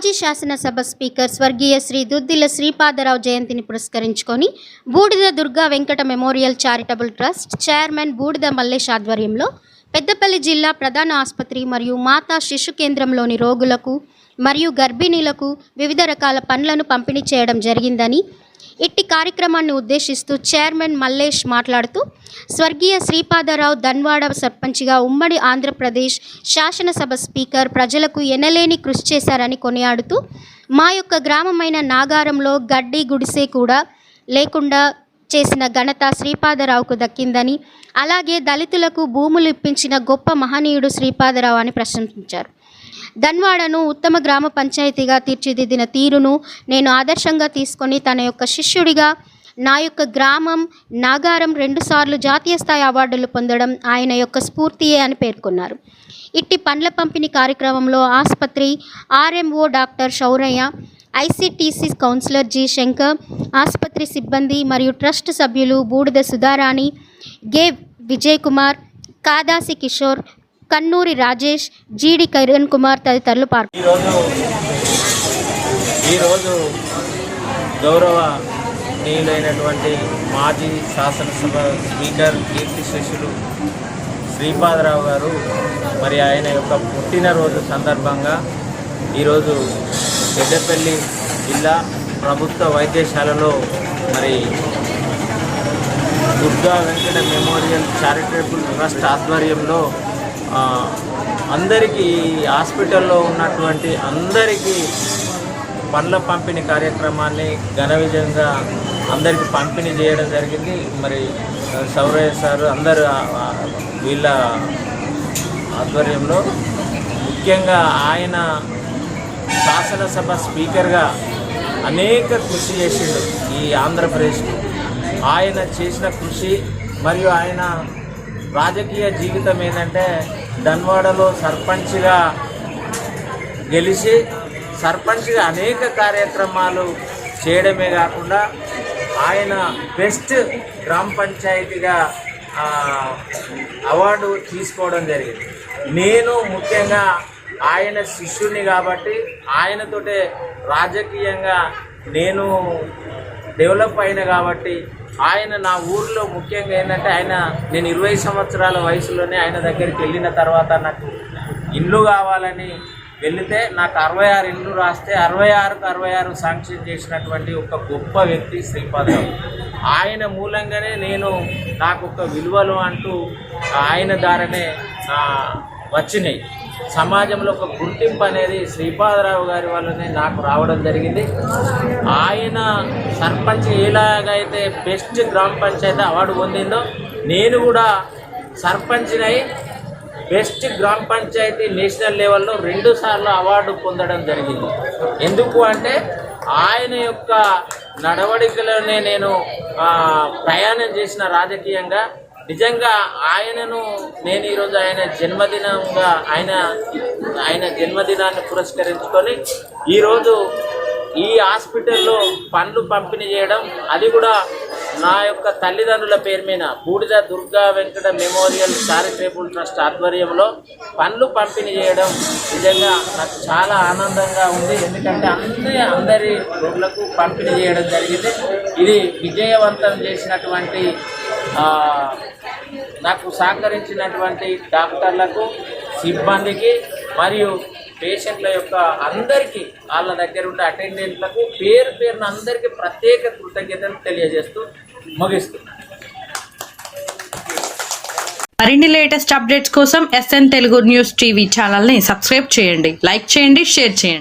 మాజీ శాసనసభ స్పీకర్ స్వర్గీయ శ్రీ దుద్దిల శ్రీపాదరావు జయంతిని పురస్కరించుకొని బూడిద Durga Venkata memorial charitable trust chairman బూడిద మల్లేష్ ఆధ్వర్యంలో పెద్దపల్లి జిల్లా ప్రధాన ఆసుపత్రి మరియు మాతా శిశు కేంద్రంలోని రోగులకు మరియు గర్భిణీలకు వివిధ రకాల పండ్లను పంపిణీ చేయడం జరిగిందని ఇట్టి కార్యక్రమాన్ని ఉద్దేశిస్తూ చైర్మన్ మల్లేష్ మాట్లాడుతూ స్వర్గీయ శ్రీపాదరావు ధన్వాడ సర్పంచ్గా ఉమ్మడి ఆంధ్రప్రదేశ్ శాసనసభ స్పీకర్ ప్రజలకు ఎనలేని కృషి చేశారని కొనియాడుతూ మా యొక్క గ్రామమైన నాగారంలో గడ్డి గుడిసె కూడా లేకుండా చేసిన ఘనత శ్రీపాదరావుకు దక్కిందని అలాగే దళితులకు భూములు ఇప్పించిన గొప్ప మహనీయుడు శ్రీపాదరావు అని ప్రశంసించారు. ధన్వాడను ఉత్తమ గ్రామ పంచాయతీగా తీర్చిదిద్దిన తీరును నేను ఆదర్శంగా తీసుకొని తన యొక్క శిష్యుడిగా నా యొక్క గ్రామం నాగారం 2 సార్లు జాతీయ స్థాయి అవార్డులు పొందడం ఆయన యొక్క స్ఫూర్తియే అని పేర్కొన్నారు. ఇట్టి పండ్ల పంపిణీ కార్యక్రమంలో ఆసుపత్రి RMO doctor Shaurayya, ICTC counsellor G Shankar, ఆసుపత్రి సిబ్బంది మరియు ట్రస్ట్ సభ్యులు బూడిద సుధారాణి, గే విజయ్ కుమార్, కాదాసి కిషోర్, కన్నూరి రాజేష్, జీడి కిరణ్ కుమార్ తదితరులు పాల్గొన్నారు. ఈరోజు గౌరవ నీలైనటువంటి మాజీ శాసనసభ స్పీకర్ కీర్తి శిష్యులు శ్రీపాదరావు గారు మరి ఆయన యొక్క పుట్టినరోజు సందర్భంగా ఈరోజు పెద్దపల్లి జిల్లా ప్రభుత్వ వైద్యశాలలో మరి Durga Venkata memorial charitable trust ఆధ్వర్యంలో అందరికీ హాస్పిటల్లో ఉన్నటువంటి అందరికీ పండ్ల పంపిణీ కార్యక్రమాన్ని ఘన విజయంగా అందరికీ పంపిణీ చేయడం జరిగింది. మరి శౌరయ్య సారు అందరు వీళ్ళ ఆధ్వర్యంలో ముఖ్యంగా ఆయన శాసనసభ స్పీకర్గా అనేక కృషి చేసిండు ఈ ఆంధ్రప్రదేశ్కి. ఆయన చేసిన కృషి మరియు ఆయన రాజకీయ జీవితం ఏంటంటే ధన్వాడలో సర్పంచ్గా గెలిచి సర్పంచ్గా అనేక కార్యక్రమాలు చేయడమే కాకుండా ఆయన బెస్ట్ గ్రామ పంచాయతీగా అవార్డు తీసుకోవడం జరిగింది. నేను ముఖ్యంగా ఆయన శిష్యుని కాబట్టి ఆయనతోటే రాజకీయంగా నేను డెవలప్ అయినా కాబట్టి ఆయన నా ఊరిలో ముఖ్యంగా ఏంటంటే నేను 20 సంవత్సరాల వయసులోనే ఆయన దగ్గరికి వెళ్ళిన తర్వాత నాకు ఇల్లు కావాలని వెళితే నాకు 66 ఇల్లు రాస్తే 66కు 66 శాంక్షన్ చేసినటువంటి ఒక గొప్ప వ్యక్తి శ్రీపాదరావు. ఆయన మూలంగానే నాకు ఒక విలువలు అంటూ ఆయన ద్వారానే వచ్చినాయి. సమాజంలో ఒక గుర్తింపు అనేది శ్రీపాదరావు గారి వల్లనే నాకు రావడం జరిగింది. ఆయన సర్పంచ్ ఎలాగైతే బెస్ట్ గ్రామ పంచాయతీ అవార్డు పొందిందో నేను కూడా సర్పంచ్నై బెస్ట్ గ్రామ పంచాయతీ నేషనల్ లెవెల్లో 2 సార్లు అవార్డు పొందడం జరిగింది. ఎందుకు అంటే ఆయన యొక్క నడవడికలోనే నేను ప్రయాణం చేసిన రాజకీయంగా నిజంగా నేను ఈరోజు ఆయన జన్మదినాన్ని పురస్కరించుకొని ఈరోజు ఈ హాస్పిటల్లో పండ్లు పంపిణీ చేయడం, అది కూడా నా యొక్క తల్లిదండ్రుల పేరు మీద బూడిద Durga Venkata memorial charitable trust ఆధ్వర్యంలో పండ్లు పంపిణీ చేయడం నిజంగా నాకు చాలా ఆనందంగా ఉంది. ఎందుకంటే అందరి రోగులకు పంపిణీ చేయడం జరిగింది. ఇది విజయవంతం చేసినటువంటి నాకు సహకరించినటువంటి డాక్టర్లకు, సిబ్బందికి మరియు పేషెంట్ల యొక్క అందరికీ వాళ్ళ దగ్గర ఉండే అటెండెంట్లకు పేరున అందరికీ ప్రత్యేక కృతజ్ఞతలు తెలియజేస్తూ ముగిస్తున్నాను. మరిన్ని లేటెస్ట్ అప్డేట్స్ కోసం SN తెలుగు న్యూస్ టీవీ ఛానల్ని సబ్స్క్రైబ్ చేయండి, లైక్ చేయండి, షేర్ చేయండి.